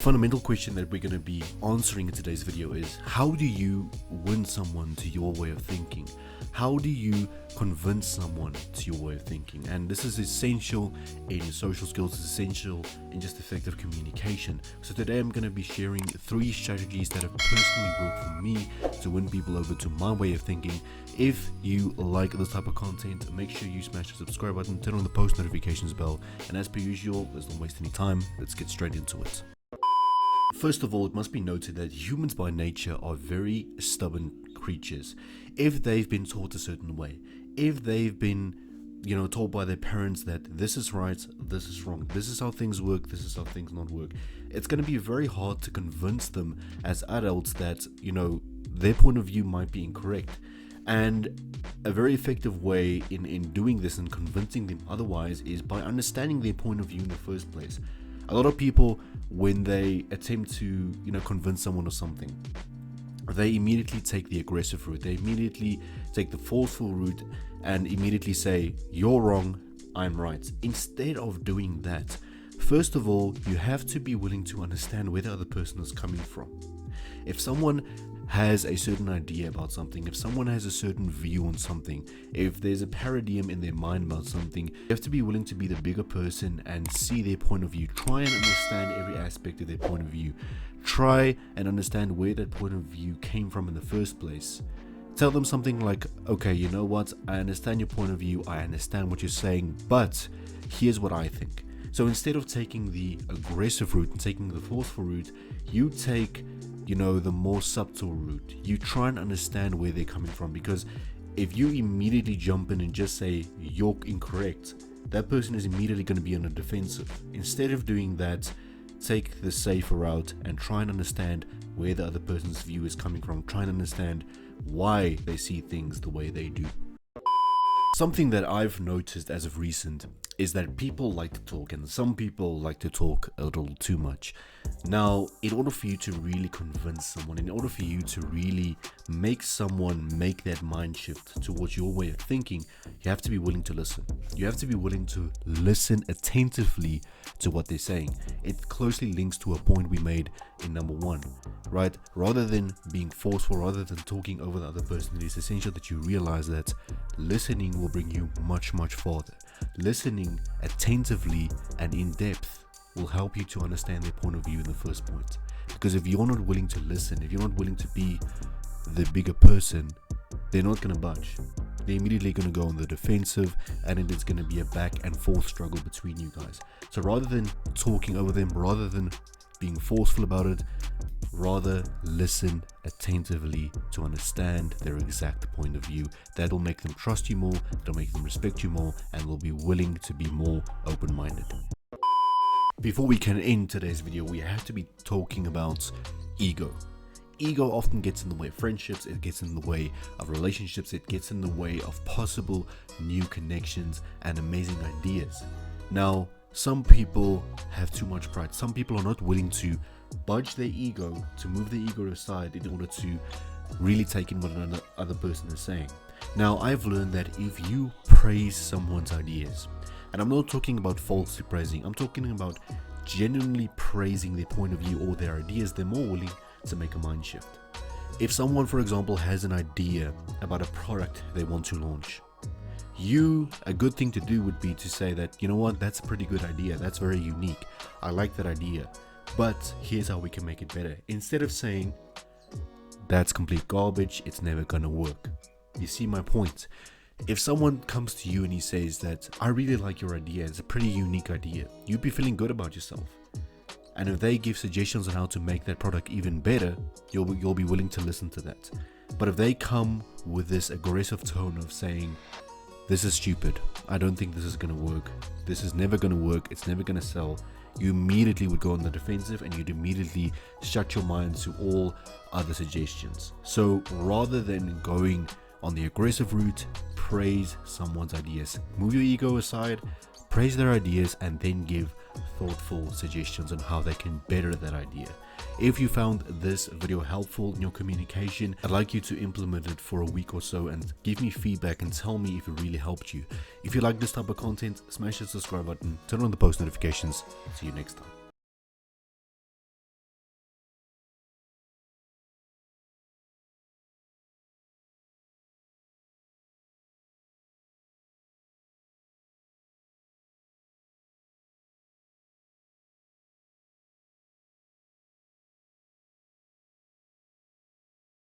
Fundamental question that we're going to be answering in today's video is, how do you win someone to your way of thinking? How do you convince someone to your way of thinking? And this is essential in social skills, it's essential in just effective communication. So today I'm going to be sharing 3 strategies that have personally worked for me to win people over to my way of thinking. If you like this type of content, make sure you smash the subscribe button, turn on the post notifications bell, and as per usual, let's not waste any time, let's get straight into it. First of all, it must be noted that humans by nature are very stubborn creatures. If they've been taught a certain way, if they've been, told by their parents that this is right, this is wrong, this is how things work, this is how things not work, it's going to be very hard to convince them as adults that, their point of view might be incorrect. And a very effective way in doing this and convincing them otherwise is by understanding their point of view in the first place. A lot of people, when they attempt to, convince someone of something, they immediately take the aggressive route. They immediately take the forceful route and immediately say, you're wrong, I'm right. Instead of doing that, first of all, you have to be willing to understand where the other person is coming from. If someone has a certain idea about something, if someone has a certain view on something, if there's a paradigm in their mind about something, you have to be willing to be the bigger person and see their point of view. Try and understand every aspect of their point of view. Try and understand where that point of view came from in the first place. Tell them something like, okay, you know what, I understand your point of view, I understand what you're saying, but here's what I think. So instead of taking the aggressive route and taking the forceful route, you take the more subtle route. You try and understand where they're coming from, because if you immediately jump in and just say you're incorrect, that person is immediately going to be on the defensive. Instead of doing that, take the safer route and try and understand where the other person's view is coming from. Try and understand why they see things the way they do. Something that I've noticed as of recent is that people like to talk, and some people like to talk a little too much. Now, in order for you to really convince someone, in order for you to really make someone make that mind shift towards your way of thinking, you have to be willing to listen. You have to be willing to listen attentively to what they're saying. It closely links to a point we made in number 1, right? Rather than being forceful, rather than talking over the other person, it is essential that you realize that listening will bring you much, much farther. Listening attentively and in depth will help you to understand their point of view in the first point. Because if you're not willing to listen, if you're not willing to be the bigger person, they're not going to budge. They're immediately going to go on the defensive, and it is going to be a back and forth struggle between you guys. So rather than talking over them, rather than being forceful about it, rather listen attentively to understand their exact point of view. That will make them trust you more, that'll make them respect you more, and will be willing to be more open-minded. Before we can end today's video, we have to be talking about ego. Ego often gets in the way of friendships, it gets in the way of relationships, it gets in the way of possible new connections and amazing ideas. Now, some people have too much pride. Some people are not willing to budge their ego, to move their ego aside in order to really take in what another other person is saying. Now, I've learned that if you praise someone's ideas, and I'm not talking about falsely praising, I'm talking about genuinely praising their point of view or their ideas, they're more willing to make a mind shift. If someone, for example, has an idea about a product they want to launch, a good thing to do would be to say that, you know what, that's a pretty good idea, that's very unique, I like that idea, but here's how we can make it better. Instead of saying, that's complete garbage, it's never gonna work. You see my point? If someone comes to you and he says that, I really like your idea, it's a pretty unique idea, you'd be feeling good about yourself. And if they give suggestions on how to make that product even better, you'll be willing to listen to that. But if they come with this aggressive tone of saying, this is stupid, I don't think this is going to work, this is never going to work, it's never going to sell, you immediately would go on the defensive and you'd immediately shut your mind to all other suggestions. So rather than going on the aggressive route, praise someone's ideas. Move your ego aside, praise their ideas, and then give thoughtful suggestions on how they can better that idea. If you found this video helpful in your communication, I'd like you to implement it for a week or so and give me feedback and tell me if it really helped you. If you like this type of content, smash the subscribe button, turn on the post notifications. See you next time.